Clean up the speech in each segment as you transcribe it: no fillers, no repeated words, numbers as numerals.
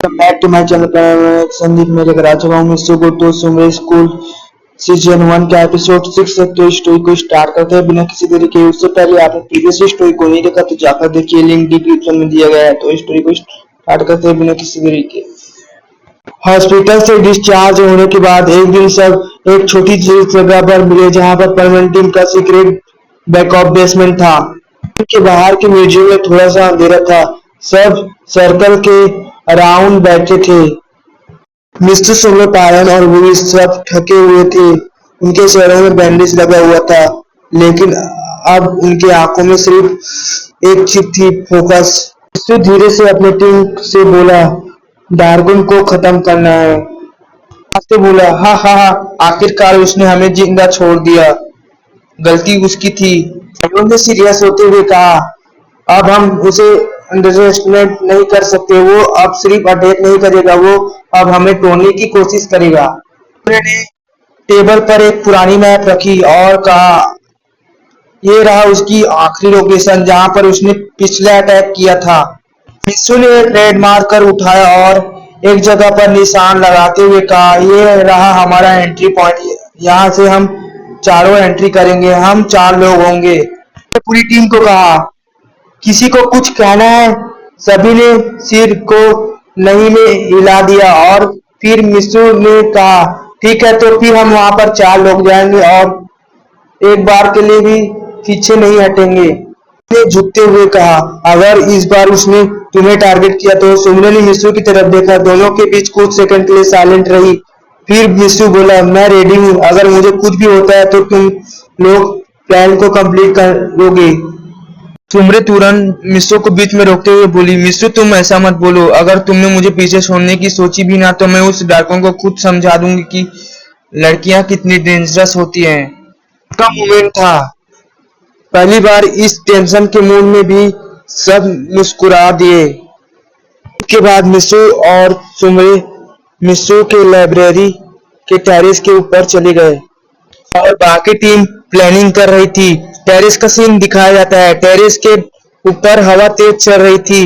Back to my channel पर संदीप मेरे घर आ चुका हूँ। मिस्टर गुड तो सुमरे स्कूल सीजन 1 का एपिसोड 6 से तो स्टोरी को स्टार्ट करते हैं बिना किसी देरी के। उससे पहले आपने प्रीवियस स्टोरी को नहीं देखा तो जाकर देखिए, लिंक डिस्क्रिप्शन में दिया गया है। तो स्टोरी को स्टार्ट करते हैं बिना किसी देरी के। हॉस्पिटल से डिस्चार्ज होने के बाद एक दिन सब एक छोटी सी जगह पर मिले जहाँ पर परमानेंट टीम का सीक्रेट बैकअप बेसमेंट था। के बाहर के म्यूजियम में थोड़ा सा अंधेरा था। सब सर्कल के अराउंड बैठे थे। मिस्टर सुमर, पायन और वुडी सब थके हुए थे। उनके चेहरों में बैंडेज लगा हुआ था, लेकिन अब उनकी आंखों में सिर्फ एक चीज थी, फोकस। मिस्टर धीरे से अपने टीम से बोला, डार्गन को खत्म करना है। मिस्टर बोला, हाँ हाँ हाँ, आखिरकार उसने हमें जिंदा छोड़ दिया। गलती उसकी थी, ने सीरियस होते हुए कहा। अब हम उसे अंडरएस्टिमेट नहीं कर सकते। वो अब सिर्फ अटैक नहीं करेगा, वो अब हमें तोड़ने की कोशिश करेगा। उन्होंने टेबल पर एक पुरानी मैप रखी और कहा, ये रहा उसकी आखिरी लोकेशन जहां पर उसने पिछले अटैक किया था। मिस्सू ने एक रेड मार्कर उठाया और एक जगह पर निशान लगाते हुए कहा, ये रहा हमारा एंट्री पॉइंट। यहाँ से हम चारों एंट्री करेंगे। हम 4 लोग होंगे। पूरी टीम को कहा, किसी को कुछ कहना है? सभी ने सिर को नहीं में हिला दिया और फिर मिस्सू ने कहा, ठीक है, तो फिर हम वहां पर 4 लोग जाएंगे और एक बार के लिए भी पीछे नहीं हटेंगे। ने झुकते हुए कहा, अगर इस बार उसने तुम्हें टारगेट किया तो। सुमने ने मिस्सू की तरफ देखा। दोनों के बीच कुछ सेकंड के लिए साइलेंट रही। फिर मिस्सू बोला, मैं रेडी हूँ। अगर मुझे कुछ भी होता है तो तुम लोग प्लान को कंप्लीट करोगे। सुमरे तुरंत मिस्सू को बीच में रोकते हुए बोली, मिस्सू तुम ऐसा मत बोलो। अगर तुमने मुझे पीछे छोड़ने की सोची भी ना तो मैं उस डार्कन को खुद समझा दूंगी कि लड़कियां कितनी डेंजरस होती हैं। का मोमेंट था। पहली बार इस टेंशन के मूड में भी सब मुस्कुरा दिए। उसके बाद मिस्सू और सुमरे मिस्सू के लाइब्रेरी के टेरेस के ऊपर चले गए और बाकी टीम प्लानिंग कर रही थी। टेरेस का सीन दिखाया जाता है। टेरेस के ऊपर हवा तेज चल रही थी।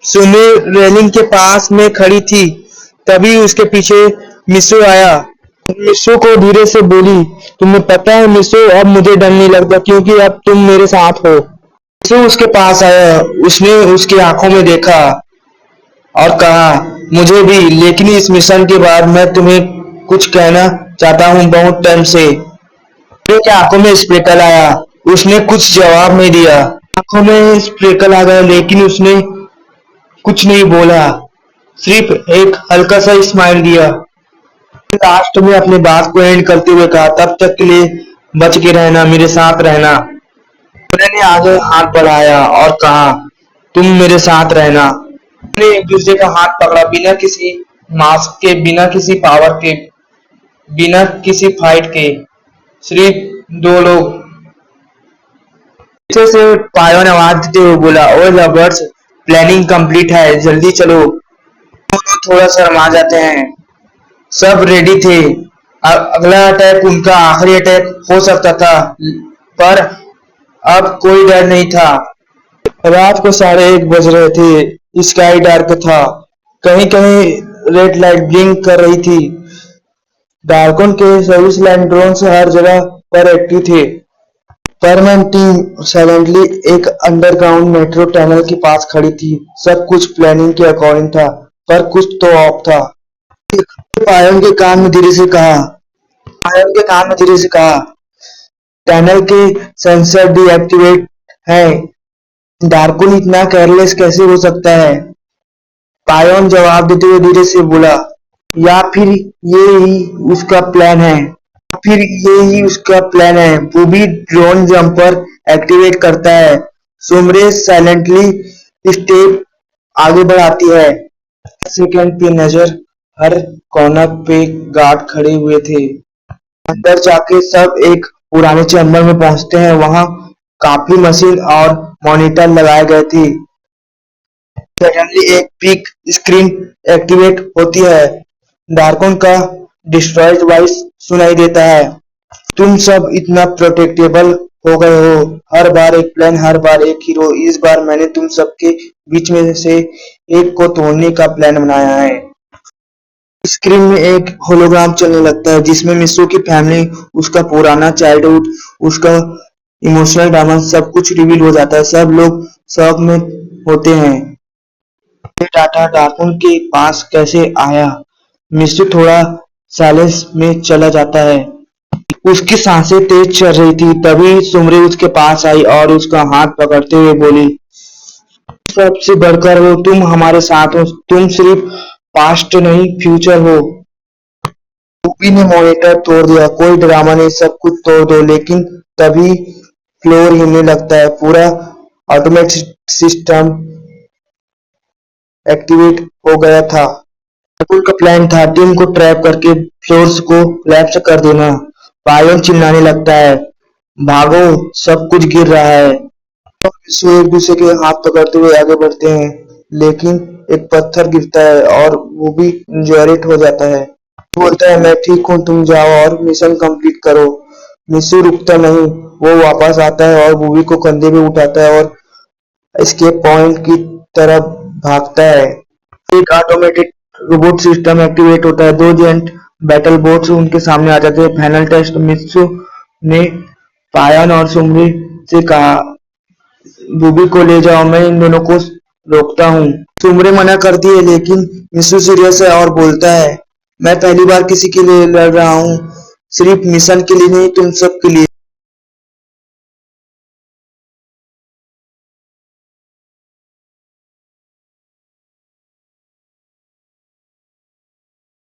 सुमे रेलिंग के पास में खड़ी थी। तभी उसके पीछे मिस्सू आया। मिस्सू को धीरे से बोली, तुम्हें पता है मिस्सू, अब मुझे डर नहीं लगता क्योंकि अब तुम मेरे साथ हो। मिस्सू उसके पास आया। उसने उसकी आंखों में देखा और कहा, मुझे भी, लेकिन इस मिशन के बाद मैं तुम्हें कुछ कहना चाहता हूँ बहुत टाइम से। उसकी आंखों में स्पेकल आया। उसने कुछ जवाब नहीं दिया। आंखों में स्पेकल आ गया, लेकिन उसने कुछ नहीं बोला, सिर्फ एक हल्का सा स्माइल दिया। लास्ट में अपनी बात को एंड करते हुए कहा, तब तक के लिए बच के रहना, मेरे साथ रहना। उन्होंने आगे हाथ बढ़ाया और कहा, तुम मेरे साथ रहना। उन्होंने एक दूसरे का हाथ पकड़ा, बिना किसी मास्क के, बिना किसी पावर के, बिना किसी फाइट के, सिर्फ 2 लोग। पीछे से पायो ने आवाज देते हुए बोला, ओए लवर्स, प्लानिंग कंप्लीट है, जल्दी चलो। दोनों थोड़ा शर्मा जाते हैं। सब रेडी थे। अगला अटैक उनका आखिरी अटैक हो सकता था, पर अब कोई डर नहीं था। रात को 1:30 बज रहे थे। स्काई डार्क था। कहीं कहीं रेड लाइट ब्लिंक कर रही थी। डार्कन के सर्विस लाइन ड्रोन से हर जगह पर एक्टिव थे। परमानेंट टीम साइलेंटली एक अंडरग्राउंड मेट्रो टनल के पास खड़ी थी। सब कुछ प्लानिंग के अकॉर्डिंग था, पर कुछ तो ऑफ था। पायन के कान में धीरे से कहा, टनल के सेंसर डीएक्टिवेट है। डार्कुन इतना केयरलेस कैसे हो सकता है? पायोन जवाब देते हुए धीरे से बोला, या फिर ये ही उसका प्लान है। वो भी ड्रोन जंपर एक्टिवेट करता है। सुमरे साइलेंटली स्टेप आगे बढ़ाती है। सेकंड पे नजर, हर कॉर्नर पे गार्ड खड़े हुए थे। अंदर जाके सब एक पुराने चैम्बर में पहुंचते हैं। वहां काफी मशीन और मॉनिटर लगाए गए थे। सडनली एक बिग स्क्रीन एक्टिवेट होती है। डार्कन का डिस्ट्रॉयड वॉइस सुनाई देता है, तुम सब इतना प्रोटेक्टेबल हो गए हो। हर बार एक प्लान, हर बार एक हीरो। इस बार मैंने तुम सबके बीच में से एक को तोड़ने का प्लान बनाया है। स्क्रीन में एक होलोग्राम चलने लगता है जिसमें मिस्सू की फैमिली, उसका पुराना चाइल्डहुड, उसका इमोशनल ड्रामा सब कुछ रिवील हो जाता है। सब लोग शॉक में होते हैं। ये डाटा डाकुन के पास कैसे आया? मिस्सू थोड़ा साइलेंस में चला जाता है। उसकी सांसें तेज चल रही थी। तभी सुमरी उसके पास आई और उसका हाथ पकड़ते हुए बोली, सबसे बढ़कर हो, तुम हमारे साथ हो। तुम सिर्फ पास्ट नहीं, फ्यूचर हो। रूबी ने मॉनिटर तोड़ दिया। कोई ड्रामा नहीं, सब कुछ तोड़ दो। लेकिन तभी फ्लोर हिलने लगता है। पूरा ऑटोमेटिक सिस्टम एक्टिवेट हो गया था। रकुल का प्लान था टीम को ट्रैप करके फ्लोर्स को कोलैप्स कर देना। पायन चिल्लाने लगता है, भागो, सब कुछ गिर रहा है। विश्व एक दूसरे के हाथ पकड़ते हुए आगे बढ़ते हैं, लेकिन एक पत्थर गिरता है और वो भी इंजरिड हो जाता है। बोलता है, मैं ठीक हूँ, तुम जाओ और मिशन कंप्लीट करो। मिस्सू रुकता नहीं। वो वापस आता है और बूबी को कंधे पे उठाता है और एस्केप पॉइंट की तरफ भागता है। एक ऑटोमेटेड रोबोट सिस्टम एक्टिवेट होता है। दो जेंट बैटल बोट्स उनके सामने आ जाते हैं। Final test. मित्सु ने पायन और सुमरी से कहा, बूबी को ले जाओ, मैं इन दोनों को रोकता हूँ। सुमरी मना करती है, लेकिन मित्सु सीरियस है और बोलता है, मैं पहली बार किसी के लिए लड़ रहा हूँ, सिर्फ मिशन के लिए नहीं, तुम सब के लिए।